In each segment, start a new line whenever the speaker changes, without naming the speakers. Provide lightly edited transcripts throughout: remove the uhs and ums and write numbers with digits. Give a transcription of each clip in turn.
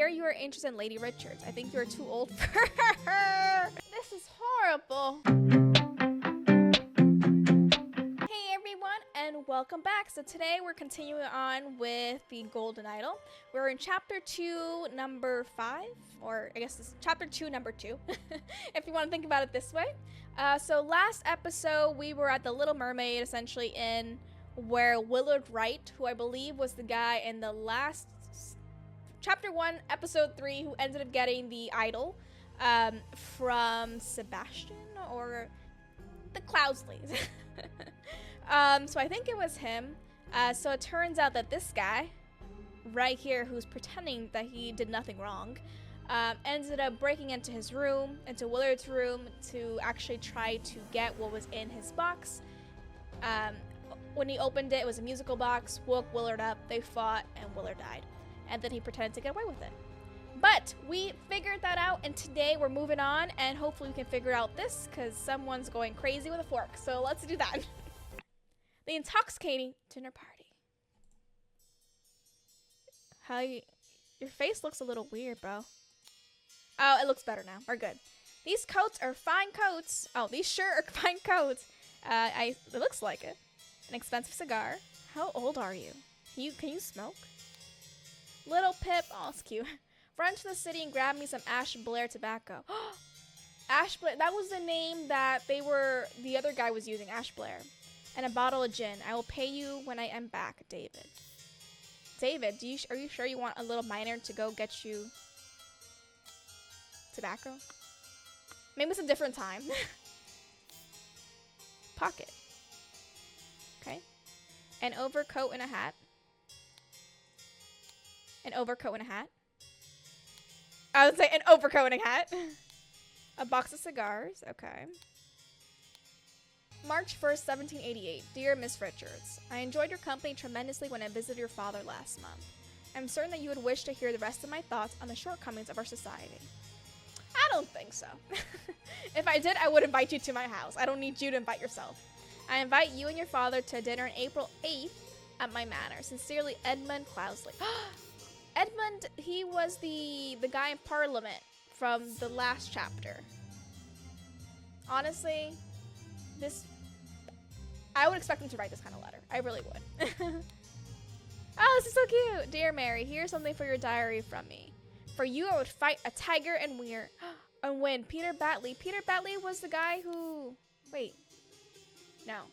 hear you are interested in Lady Richards. I think you're too old for her. This is horrible. Hey everyone, and welcome back. So today we're continuing on with the Golden Idol. We're in chapter 2, number 5, or I guess this is chapter 2, number 2, if you want to think about it this way. So last episode we were at the Little Mermaid, essentially in where Willard Wright, who I believe was the guy in the last chapter 1, episode 3, who ended up getting the idol from Sebastian or the Cloudsleys. So I think it was him. So it turns out that this guy right here, who's pretending that he did nothing wrong, ended up breaking into his room, into Willard's room, to actually try to get what was in his box. When he opened it, it was a musical box, woke Willard up, they fought, and Willard died. And then he pretended to get away with it. But we figured that out, and today we're moving on, and hopefully we can figure out this, because someone's going crazy with a fork. So let's do that. The Intoxicating dinner party. Your face looks a little weird, bro. Oh, it looks better now. We're good. These coats are fine coats. Oh, these sure are fine coats. It looks like it. An expensive cigar. How old are you? Can you smoke? Little Pip. Oh, it's cute. Run to the city and grab me some Ash Blair tobacco. Ash Blair. That was the name that the other guy was using, Ash Blair. And a bottle of gin. I will pay you when I am back, David. David, are you sure you want a little miner to go get you tobacco? Maybe it's a different time. Pocket. Okay. An overcoat and a hat. An overcoat and a hat. I would say an overcoat and a hat. A box of cigars. Okay. March 1st, 1788. Dear Miss Richards, I enjoyed your company tremendously when I visited your father last month. I'm certain that you would wish to hear the rest of my thoughts on the shortcomings of our society. I don't think so. If I did, I would invite you to my house. I don't need you to invite yourself. I invite you and your father to dinner on April 8th at my manor. Sincerely, Edmund Cloudesley. Edmund, he was the guy in Parliament from the last chapter. Honestly, I would expect him to write this kind of letter. I really would. Oh, this is so cute. Dear Mary, here's something for your diary from me. For you, I would fight a tiger and win. Peter Batley. Peter Batley was the guy who... Wait. No.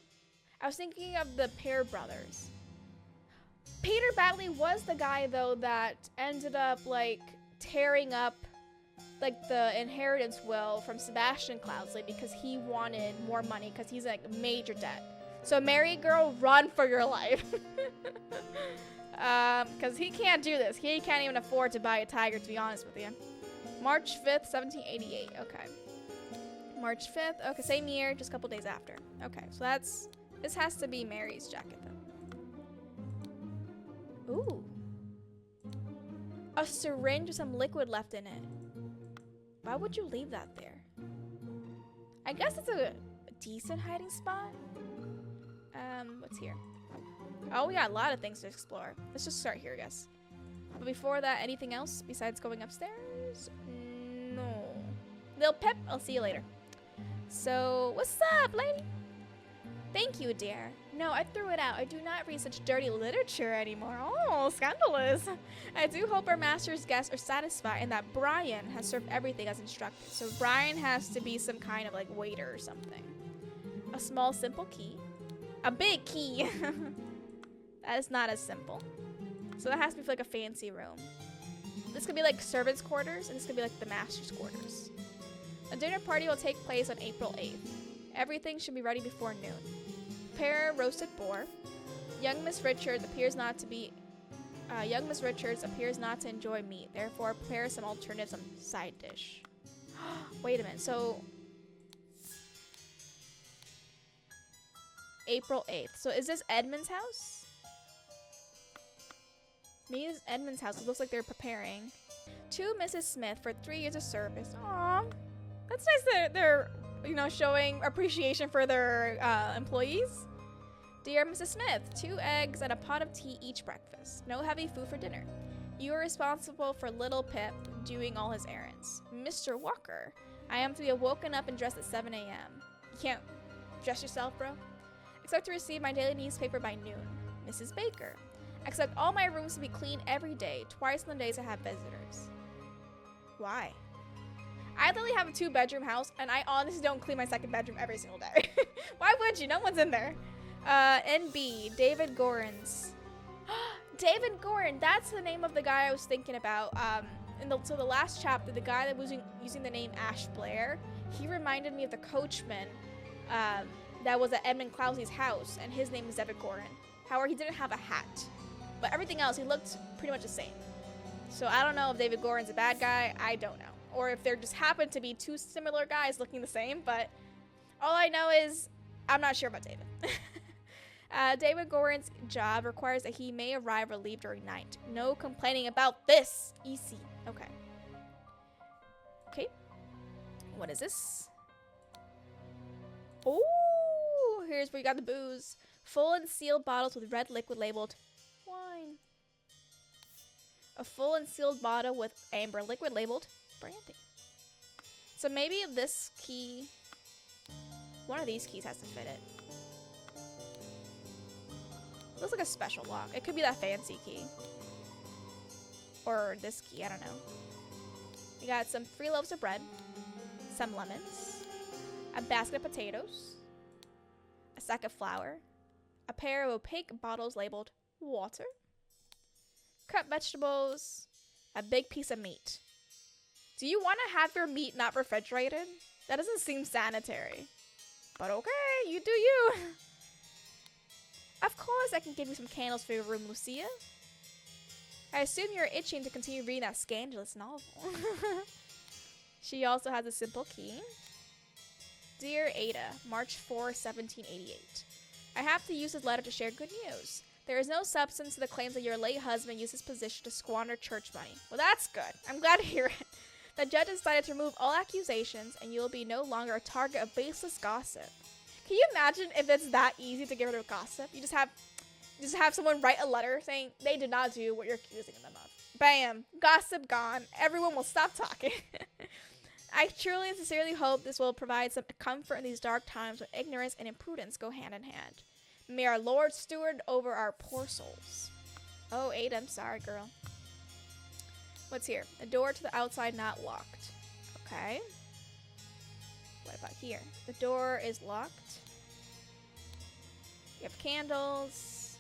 I was thinking of the Pear brothers. Peter Batley was the guy, though, that ended up, like, tearing up, like, the inheritance will from Sebastian Cloudesley because he wanted more money because he's, like, major debt. So, Mary, girl, run for your life. Because he can't do this. He can't even afford to buy a tiger, to be honest with you. March 5th, 1788. Okay. March 5th. Okay, same year, just a couple days after. Okay, so this has to be Mary's jacket, then. Ooh. A syringe with some liquid left in it. Why would you leave that there? I guess it's a decent hiding spot. What's here? Oh, we got a lot of things to explore. Let's just start here, I guess. But before that, anything else besides going upstairs? No. Lil Pip, I'll see you later. So, what's up, lady? Thank you, dear. No, I threw it out. I do not read such dirty literature anymore. Oh, scandalous. I do hope our master's guests are satisfied and that Brian has served everything as instructed. So Brian has to be some kind of, like, waiter or something. A small, simple key. A big key. That is not as simple. So that has to be for, like, a fancy room. This could be, like, servants' quarters, and this could be, like, the master's quarters. A dinner party will take place on April 8th. Everything should be ready before noon. Prepare roasted boar. Young Miss Richards appears not to enjoy meat. Therefore, prepare some alternatives on side dish. Wait a minute. So, April 8th. So, is this Edmund's house? Maybe this is Edmund's house. It looks like they're preparing. To Mrs. Smith for 3 years of service. Aww. That's nice that they're showing appreciation for their employees. Dear Mrs. Smith, 2 eggs and a pot of tea each breakfast. No heavy food for dinner. You are responsible for little Pip doing all his errands. Mr. Walker, I am to be woken up and dressed at 7 a.m. You can't dress yourself, bro? Expect to receive my daily newspaper by noon. Mrs. Baker, expect all my rooms to be clean every day, twice on the days I have visitors. Why? I literally have a 2-bedroom house, and I honestly don't clean my 2nd bedroom every single day. Why would you? No one's in there. NB, David Gorans. David Gorin, that's the name of the guy I was thinking about. So the last chapter, the guy that was using the name Ash Blair, he reminded me of the coachman that was at Edmund Clousey's house, and his name is David Gorin. However, he didn't have a hat, but everything else, he looked pretty much the same. So I don't know if David Gorin's a bad guy. I don't know. Or if there just happened to be 2 similar guys looking the same, but all I know is I'm not sure about David. David Gorin's job requires that he may arrive or leave during night. No complaining about this. Easy. Okay. Okay. What is this? Oh, here's where you got the booze. Full and sealed bottles with red liquid labeled wine. A full and sealed bottle with amber liquid labeled brandy. So maybe this key, one of these keys has to fit it. Looks like a special lock. It could be that fancy key. Or this key, I don't know. We got some 3 loaves of bread, some lemons, a basket of potatoes, a sack of flour, a pair of opaque bottles labeled water, cut vegetables, a big piece of meat. Do you want to have your meat not refrigerated? That doesn't seem sanitary. But okay, you do you. Of course I can give you some candles for your room, Lucia. I assume you're itching to continue reading that scandalous novel. She also has a simple key. Dear Ada, March 4, 1788. I have to use this letter to share good news. There is no substance to the claims that your late husband used his position to squander church money. Well, that's good. I'm glad to hear it. The judge decided to remove all accusations, and you will be no longer a target of baseless gossip. Can you imagine if it's that easy to get rid of gossip? You just have someone write a letter saying they did not do what you're accusing them of. Bam! Gossip gone. Everyone will stop talking. I truly and sincerely hope this will provide some comfort in these dark times when ignorance and imprudence go hand in hand. May our Lord steward over our poor souls. Oh, Ada, I'm sorry, girl. What's here? The door to the outside not locked. Okay. What about here? The door is locked. You have candles.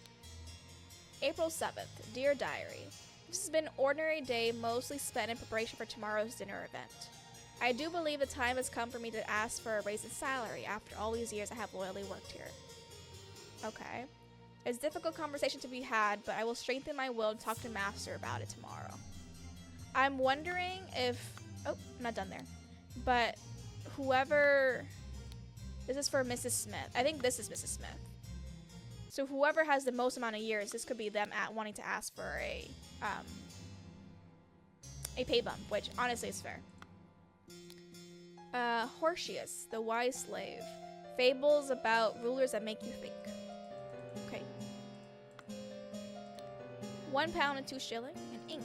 April 7th. Dear Diary. This has been an ordinary day, mostly spent in preparation for tomorrow's dinner event. I do believe the time has come for me to ask for a raise in salary after all these years I have loyally worked here. Okay. It's a difficult conversation to be had, but I will strengthen my will and talk to Master about it tomorrow. I'm wondering if... Oh, I'm not done there. But whoever... This is for Mrs. Smith. I think this is Mrs. Smith. So whoever has the most amount of years, this could be them wanting to ask for a pay bump, which honestly is fair. Hortius, the wise slave. Fables about rulers that make you think. Okay. 1 pound and 2 shilling. And ink.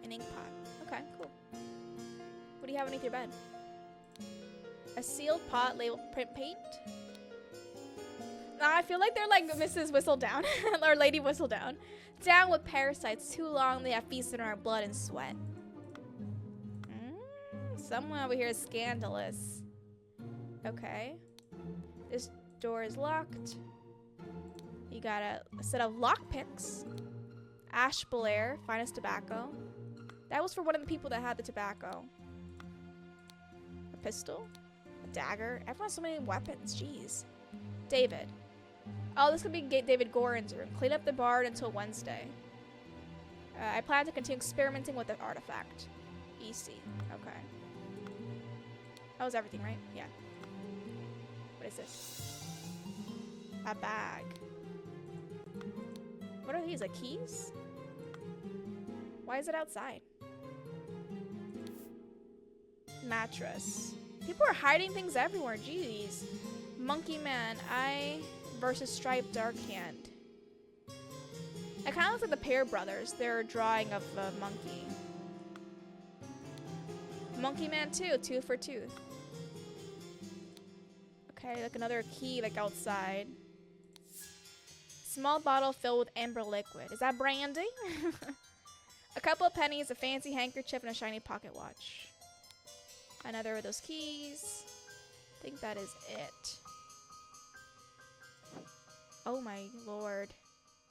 An ink pot. Okay, cool. What do you have underneath your bed? A sealed pot labeled print paint. I feel like they're like Mrs. Whistledown. Or Lady Whistledown. Down with parasites. Too long they have feasted on our blood and sweat. Someone over here is scandalous. Okay. This door is locked. You got a set of lockpicks. Ash Blair, finest tobacco. That was for one of the people that had the tobacco. A pistol. A dagger. Everyone has so many weapons. Jeez. David. Oh, this could be David Gorin's room. Clean up the barn until Wednesday. I plan to continue experimenting with the artifact. EC. Okay. That was everything, right? Yeah. What is this? A bag. What are these? Like keys? Why is it outside? Mattress. People are hiding things everywhere. Jeez. Monkey Man. I versus Striped Dark Hand. It kind of looks like the Pear Brothers. They're drawing of a monkey. Monkey Man 2, tooth for tooth. Okay, like another key like outside. Small bottle filled with amber liquid. Is that brandy? A couple of pennies, a fancy handkerchief, and a shiny pocket watch. Another of those keys. I think that is it. Oh my lord.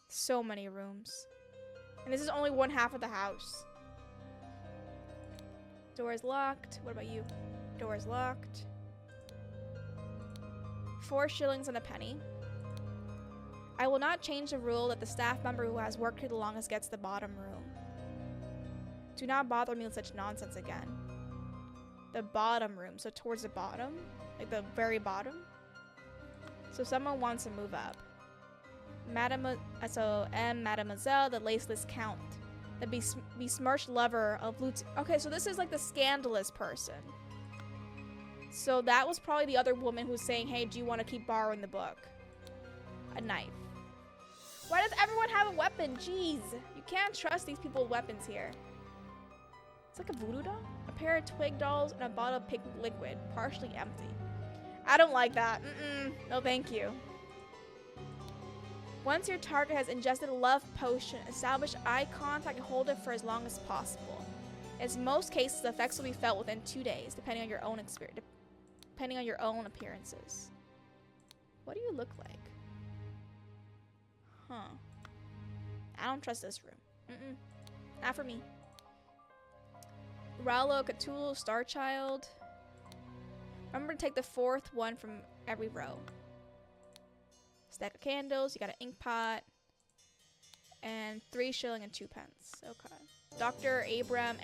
So many rooms. And this is only one half of the house. Door is locked. What about you? Door is locked. 4 shillings and a penny. I will not change the rule that the staff member who has worked here the longest gets the bottom room. Do not bother me with such nonsense again. The bottom room, so towards the bottom? Like the very bottom? So someone wants to move up. Mademoiselle, the laceless count. The besmirched lover of Okay, so this is like the scandalous person. So that was probably the other woman who's saying, hey, do you want to keep borrowing the book? A knife. Why does everyone have a weapon? Jeez. You can't trust these people with weapons here. It's like a voodoo doll? A pair of twig dolls and a bottle of pink liquid, partially empty. I don't like that. No thank you. Once your target has ingested a love potion, establish eye contact and hold it for as long as possible. In most cases, the effects will be felt within 2 days, depending on your own experience, depending on your own appearances. What do you look like? Huh. I don't trust this room. Not for me. Rallo, Cthulhu, Starchild. Remember to take the 4th one from every row. Stack of candles, you got an ink pot, and 3 shilling and 2 pence. Okay. Dr. Abram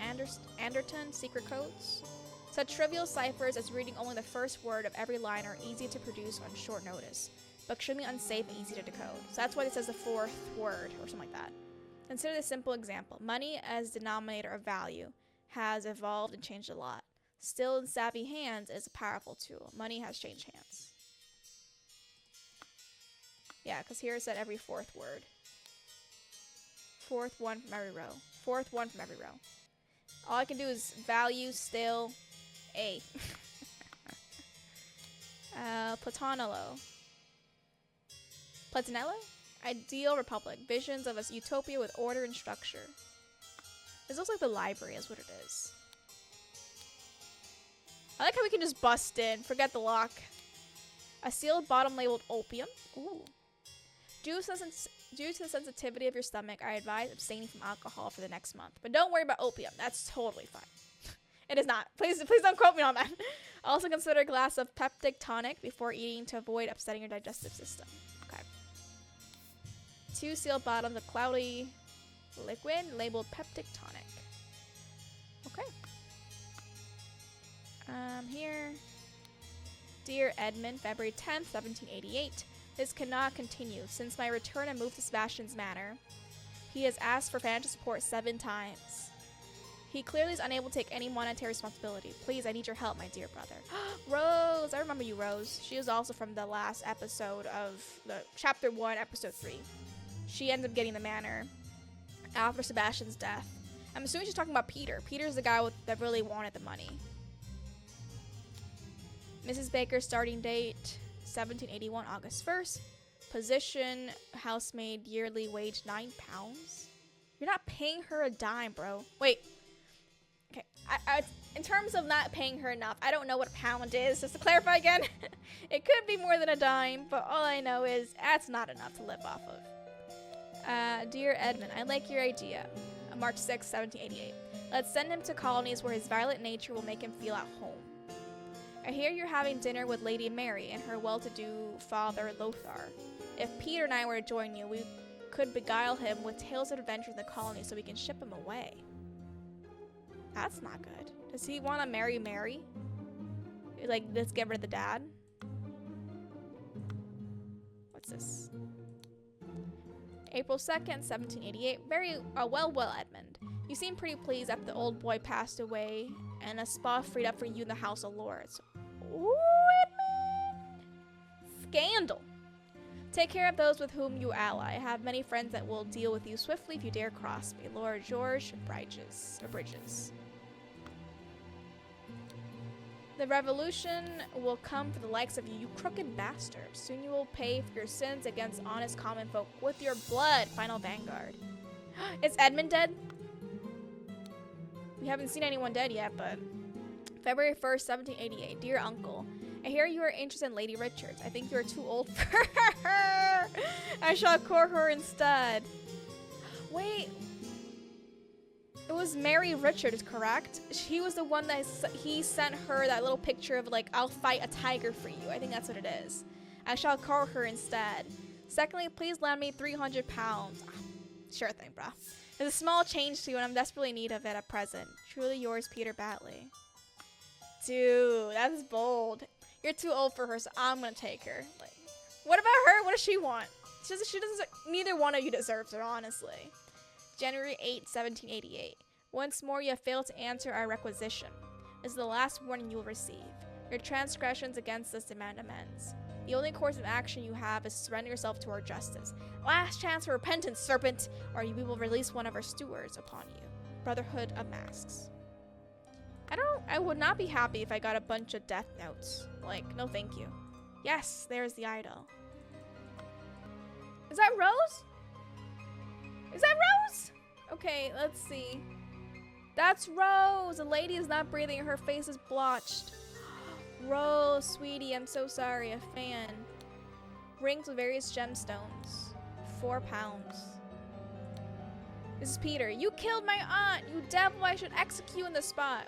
Anderton, secret codes. Such trivial ciphers as reading only the first word of every line are easy to produce on short notice, but extremely unsafe and easy to decode. So that's why it says the 4th word, or something like that. Consider this simple example. Money as denominator of value has evolved and changed a lot. Still in savvy hands, it is a powerful tool. Money has changed hands. Yeah, because here it said every 4th word. 4th one from every row. 4th one from every row. All I can do is value, still, A. Platonello. Platinello? Ideal Republic. Visions of a utopia with order and structure. This looks like the library is what it is. I like how we can just bust in. Forget the lock. A sealed bottom labeled opium. Ooh. Due to the sensitivity of your stomach, I advise abstaining from alcohol for the next month. But don't worry about opium. That's totally fine. It is not. Please don't quote me on that. Also consider a glass of peptic tonic before eating to avoid upsetting your digestive system. Okay. 2 sealed bottoms of cloudy liquid labeled peptic tonic. Okay. Here. Dear Edmund, February 10th, 1788. This cannot continue. Since my return and move to Sebastian's manor, he has asked for financial support 7 times. He clearly is unable to take any monetary responsibility. Please, I need your help, my dear brother. Rose! I remember you, Rose. She was also from the last episode of the chapter 1, episode 3. She ended up getting the manor after Sebastian's death. I'm assuming she's talking about Peter. Peter's the guy that really wanted the money. Mrs. Baker, starting date 1781, August 1st. Position, housemaid, yearly wage £9. You're not paying her a dime, bro. Wait. Okay. In terms of not paying her enough, I don't know what a pound is. Just to clarify again, it could be more than a dime, but all I know is that's not enough to live off of. Dear Edmund, I like your idea. March 6, 1788. Let's send him to colonies where his violent nature will make him feel at home. I hear you're having dinner with Lady Mary and her well-to-do father Lothar. If Peter and I were to join you, we could beguile him with tales of adventure in the colony so we can ship him away. That's not good. Does he want to marry Mary? Like, let's get rid of the dad? What's this? April 2nd, 1788. Very well, Edmund. You seem pretty pleased after the old boy passed away and a spot freed up for you in the House of Lords. Ooh, Edmund! Scandal. Take care of those with whom you ally. I have many friends that will deal with you swiftly if you dare cross me. Lord George Bridges. The revolution will come for the likes of you, you crooked bastard. Soon you will pay for your sins against honest common folk with your blood, final vanguard. Is Edmund dead? We haven't seen anyone dead yet, but... February 1st, 1788. Dear Uncle, I hear you are interested in Lady Richards. I think you are too old for her. I shall court her instead. Wait. It was Mary Richards, correct? She was the one that he sent her that little picture of like, I'll fight a tiger for you. I think that's what it is. I shall court her instead. Secondly, please lend me 300 pounds. Sure thing, bro. There's a small change to you and I'm desperately in need of it at present. Truly yours, Peter Batley. Dude, that's bold. You're too old for her, so I'm gonna take her. Like, what about her? What does she want? She doesn't, neither one of you deserves her, honestly. January 8, 1788. Once more you have failed to answer our requisition. This is the last warning you will receive. Your transgressions against us demand amends. The only course of action you have is to surrender yourself to our justice. Last chance for repentance, serpent, or we will release one of our stewards upon you. Brotherhood of Masks. I would not be happy if I got a bunch of death notes. Like, no thank you. Yes, there's the idol. Is that Rose? Is that Rose? Okay, let's see. That's Rose. The lady is not breathing. Her face is blotched. Rose, sweetie, I'm so sorry. A fan. Rings with various gemstones. 4 pounds. This is Peter. You killed my aunt. You devil. I should execute you in the spot.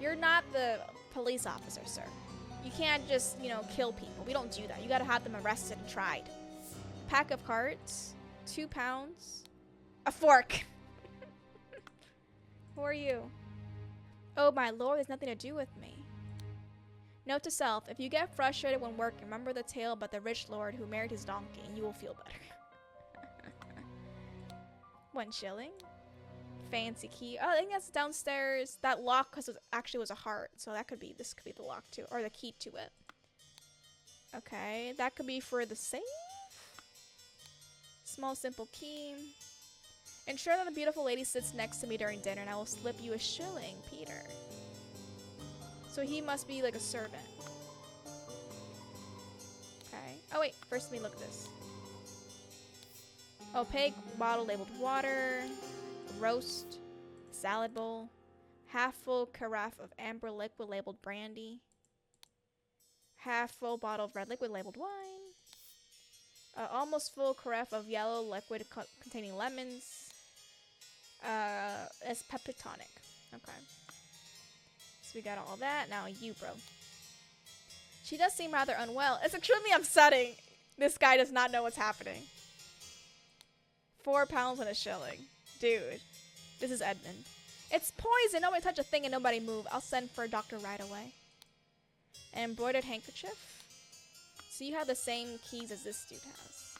You're not the police officer, sir. You can't just, you know, kill people. We don't do that. You gotta have them arrested and tried. Pack of cards. 2 pounds. A fork. Who are you? Oh my lord, there's nothing to do with me. Note to self, if you get frustrated when working, remember the tale about the rich lord who married his donkey and you will feel better. 1 shilling. Fancy key. Oh, I think that's downstairs. That lock because it actually was a heart. So that could be, this could be the lock too. Or the key to it. Okay, that could be for the safe. Small simple key. Ensure that the beautiful lady sits next to me during dinner and I will slip you a shilling, Peter. So he must be like a servant. Okay. Oh wait, first let me look at this. Opaque bottle labeled water. Roast. Salad bowl. Half full carafe of amber liquid labeled brandy. Half full bottle of red liquid labeled wine. Almost full carafe of yellow liquid containing lemons. As pepper tonic. Okay. So we got all that. Now you, bro. She does seem rather unwell. It's extremely upsetting. This guy does not know what's happening. 4 pounds and a shilling. Dude. This is Edmund. It's poison. Nobody touch a thing and nobody move. I'll send for a doctor right away. An embroidered handkerchief. So you have the same keys as this dude has.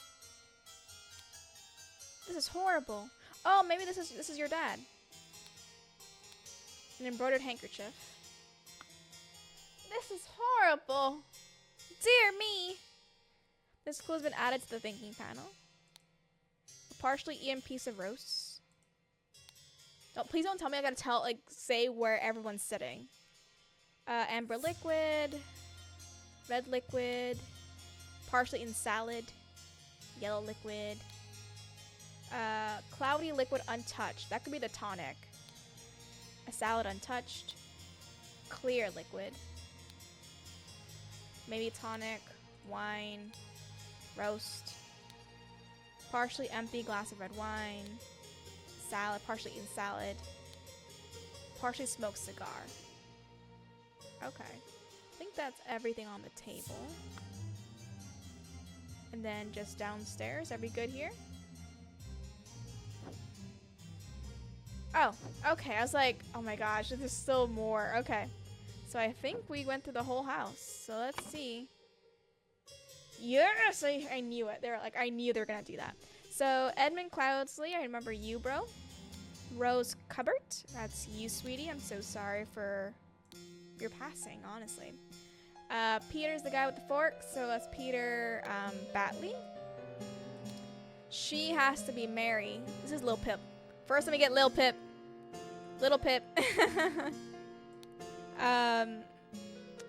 This is horrible. Oh, maybe this is your dad. An embroidered handkerchief. This is horrible. Dear me. This clue has been added to the thinking panel. A partially eaten piece of roast. Oh, please don't tell me I gotta say where everyone's sitting. Amber liquid. Red liquid. Partially eaten salad. Yellow liquid. Cloudy liquid untouched. That could be the tonic. A salad untouched. Clear liquid. Maybe tonic. Wine. Roast. Partially empty glass of red wine. Salad. Partially eaten salad. Partially smoked cigar. Okay. I think that's everything on the table. And then just downstairs. Are we good here? Oh, okay. I was like, oh my gosh, there's still more. Okay. So I think we went through the whole house. So let's see. Yes! I knew it. They're like, I knew they were going to do that. So Edmund Cloudsley, I remember you, bro. Rose Cubbert. That's you, sweetie. I'm so sorry for your passing, honestly. Peter's the guy with the fork, so that's Peter Batley. She has to be Mary. This is Lil Pip. First, let me get Lil Pip. Little Pip.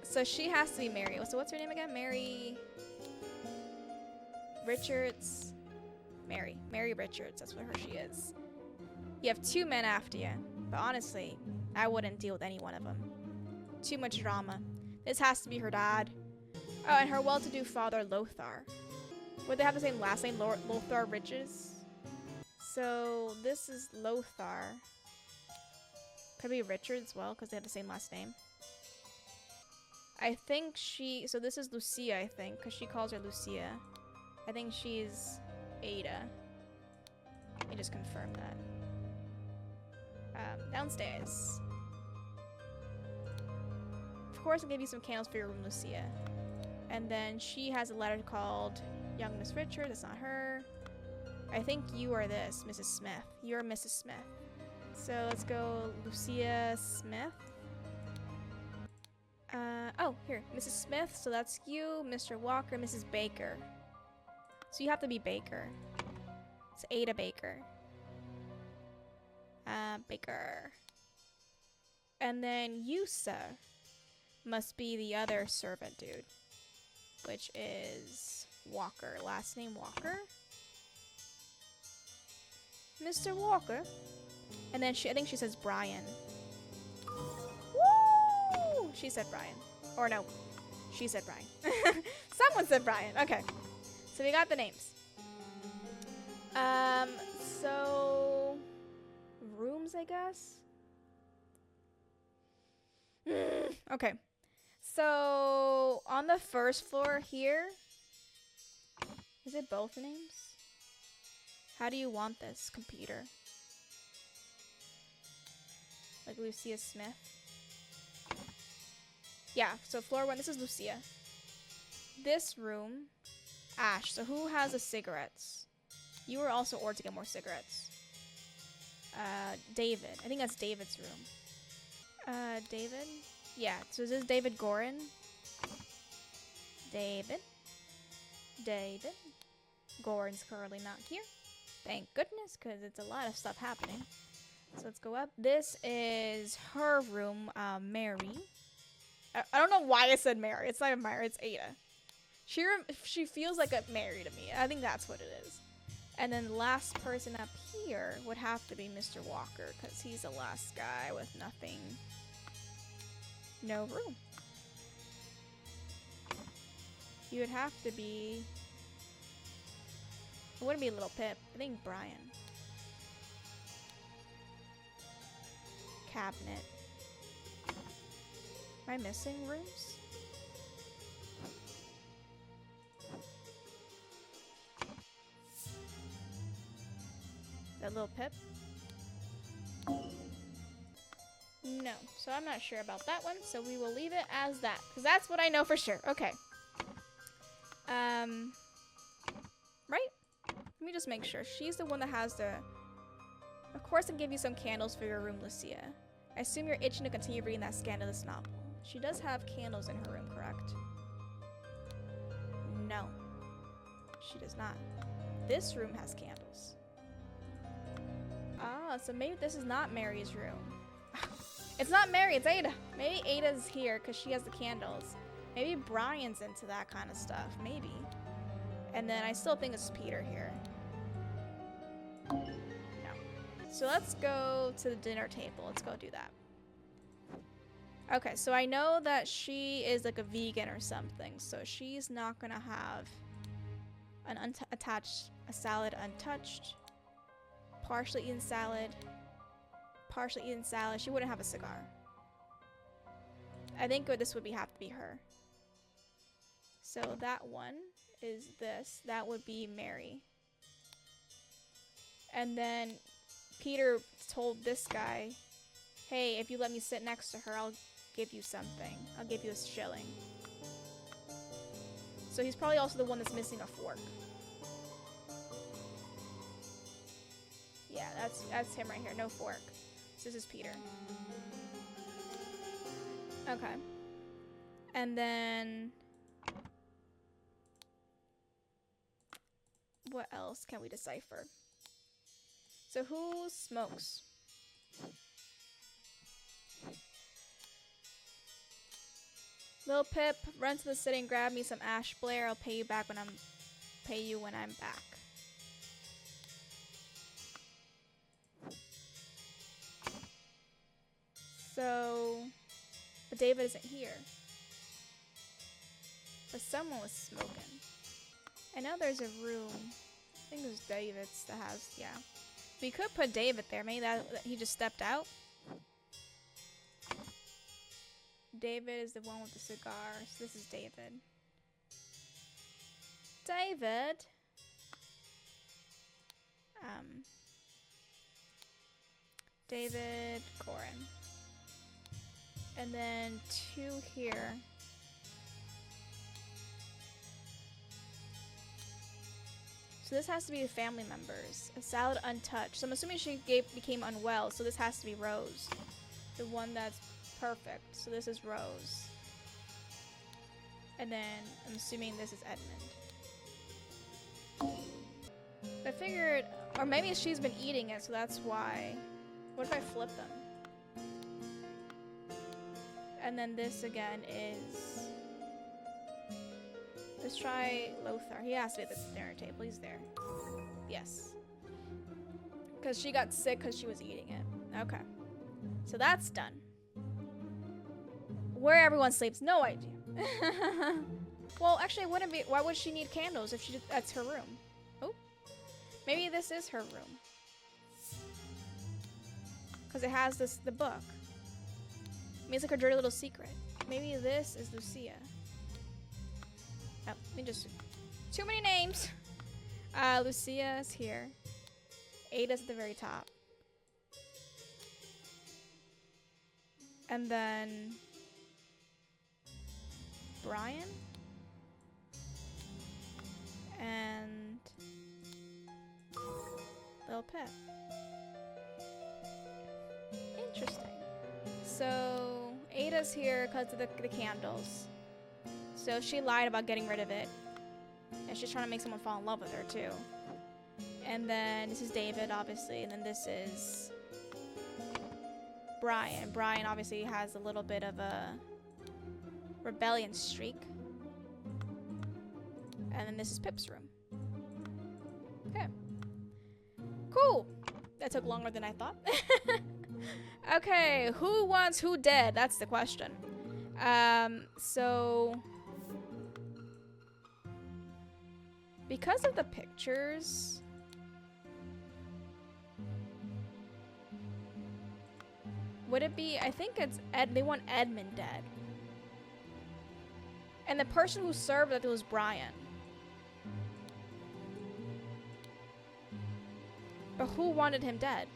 So she has to be Mary. So what's her name again? Mary Richards. Mary Richards. That's what she is. You have 2 men after you. But honestly, I wouldn't deal with any one of them. Too much drama. This has to be her dad. Oh, and her well-to-do father, Lothar. Would they have the same last name, Lothar Riches? So this is Lothar. Could be Richard as well, because they have the same last name. I think so this is Lucia, I think, because she calls her Lucia. I think she's Ada. Let me just confirm that. Downstairs. Of course, I'll give you some candles for your room, Lucia. And then she has a letter called Young Miss Richard. That's not her. I think you are this, Mrs. Smith. You're Mrs. Smith. So let's go Lucia Smith. Oh, here, Mrs. Smith. So that's you, Mr. Walker, Mrs. Baker. So you have to be Baker. It's Ada Baker. Baker. And then you, sir, must be the other servant dude, which is Walker. Last name Walker. Mr. Walker. And then I think she says Brian. Woo! She said Brian. Or no, she said Brian. Someone said Brian. Okay. So we got the names. So rooms, I guess. Okay. So on the first floor here, is it both names? How do you want this, computer? Like Lucia Smith? Yeah, so floor 1, this is Lucia. This room, Ash. So who has the cigarettes? You were also ordered to get more cigarettes. David. I think that's David's room. David? Yeah, so is this David Gorin? David. Gorin's currently not here. Thank goodness, because it's a lot of stuff happening. So let's go up. This is her room, Mary. I don't know why I said Mary. It's not a Mary, it's Ada. She feels like a Mary to me. I think that's what it is. And then the last person up here would have to be Mr. Walker, because he's the last guy with nothing. No room. You would have to be... It wouldn't be Little Pip. I think Brian. Cabinet. Am I missing rooms? That Little Pip? No. So I'm not sure about that one. So we will leave it as that. Because that's what I know for sure. Okay. Right? Let me just make sure. She's the one that has the... Of course, I'll give you some candles for your room, Lucia. I assume you're itching to continue reading that scandalous novel. She does have candles in her room, correct? No. She does not. This room has candles. Ah, so maybe this is not Mary's room. It's not Mary, it's Ada. Maybe Ada's here because she has the candles. Maybe Brian's into that kind of stuff. Maybe. And then I still think it's Peter here. No. So let's go to the dinner table. Let's go do that. Okay, so I know that she is like a vegan or something. So she's not gonna have an a salad untouched. Partially eaten salad. Partially eaten salad. She wouldn't have a cigar. I think this would have to be her. So that one is this. That would be Mary. And then Peter told this guy, hey, if you let me sit next to her, I'll give you something. I'll give you a shilling. So he's probably also the one that's missing a fork. Yeah, that's him right here. No fork. So this is Peter. Okay. And then what else can we decipher? So who smokes? Lil Pip, run to the city and grab me some ash Blair. I'll pay you when I'm back. So, but David isn't here. But someone was smoking. I know there's a room. I think it was David's that has, yeah. We could put David there. Maybe that he just stepped out. David is the one with the cigar. So this is David. David. David Corin. And then 2 here. So this has to be the family members. A salad untouched. So I'm assuming she became unwell. So this has to be Rose. The one that's perfect. So this is Rose. And then I'm assuming this is Edmund. I figured, or maybe she's been eating it, so that's why. What if I flip them? And then this again is... Let's try Lothar. He has to be at the dinner table. He's there. Yes. Because she got sick because she was eating it. Okay. So that's done. Where everyone sleeps, no idea. Well, actually, it wouldn't be. Why would she need candles if that's her room? Oh. Maybe this is her room. Because it has the book. I mean, it's like her dirty little secret. Maybe this is Lucia. Oh, let me just... Too many names! Lucia's here. Ada's at the very top. And then... Brian? And... Lil Pip. Interesting. So, Ada's here because of the candles. So she lied about getting rid of it. And she's trying to make someone fall in love with her, too. And then this is David, obviously. And then this is Brian. Brian obviously has a little bit of a rebellion streak. And then this is Pip's room. Okay. Cool. That took longer than I thought. Okay, who wants who dead? That's the question. So... Because of the pictures... Would it be... I think it's they want Edmund dead. And the person who served it was Brian. But who wanted him dead?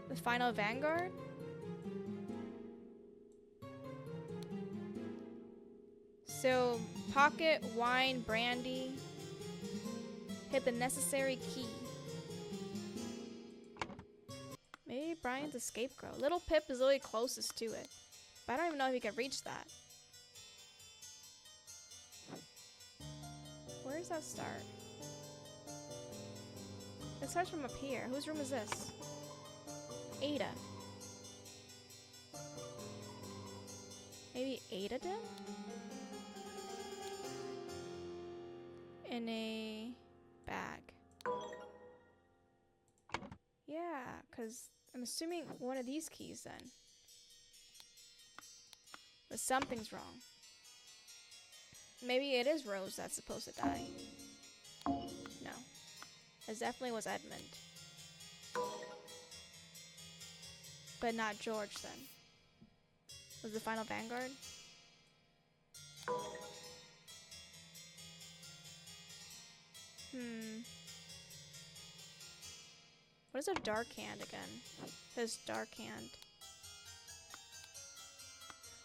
The final vanguard? So, pocket, wine, brandy. Hit the necessary key. Maybe Brian's a scapegoat. Little Pip is really closest to it. But I don't even know if he can reach that. Where does that start? It starts from up here. Whose room is this? Ada. Maybe Ada did? In a bag. Yeah, because I'm assuming one of these keys then. But something's wrong. Maybe it is Rose that's supposed to die. No. It definitely was Edmund. But not George then. Was the final vanguard? What is a dark hand again? It says dark hand.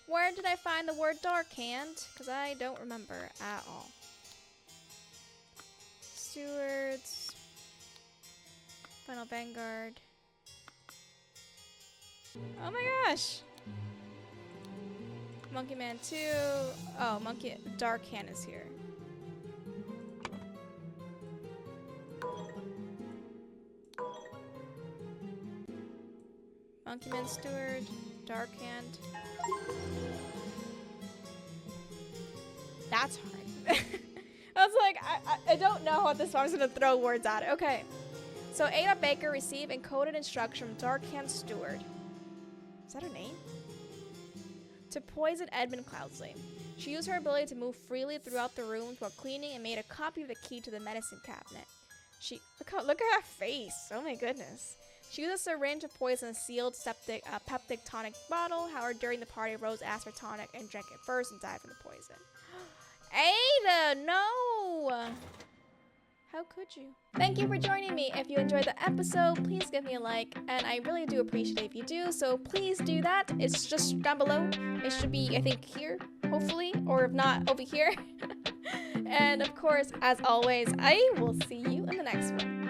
Where did I find the word dark hand? Because I don't remember at all. Stewards. Final vanguard. Oh my gosh. Monkey Man 2. Oh, Dark Hand is here. Monkey Man Steward, Dark Hand. That's hard. I was like, I don't know what this is. I was gonna throw words at it. Okay. So Ada Baker received encoded instruction from Dark Hand Steward. Is that her name? To poison Edmund Cloudsley. She used her ability to move freely throughout the rooms while cleaning and made a copy of the key to the medicine cabinet. Look at her face. Oh my goodness. She used a syringe to poison a sealed peptic tonic bottle. However, during the party, Rose asked for tonic and drank it first and died from the poison. Ada, no! How could you? Thank you for joining me. If you enjoyed the episode, please give me a like, and I really do appreciate it if you do, so please do that. It's just down below. It should be, I think, here, hopefully, or if not, over here. And of course, as always, I will see you in the next one.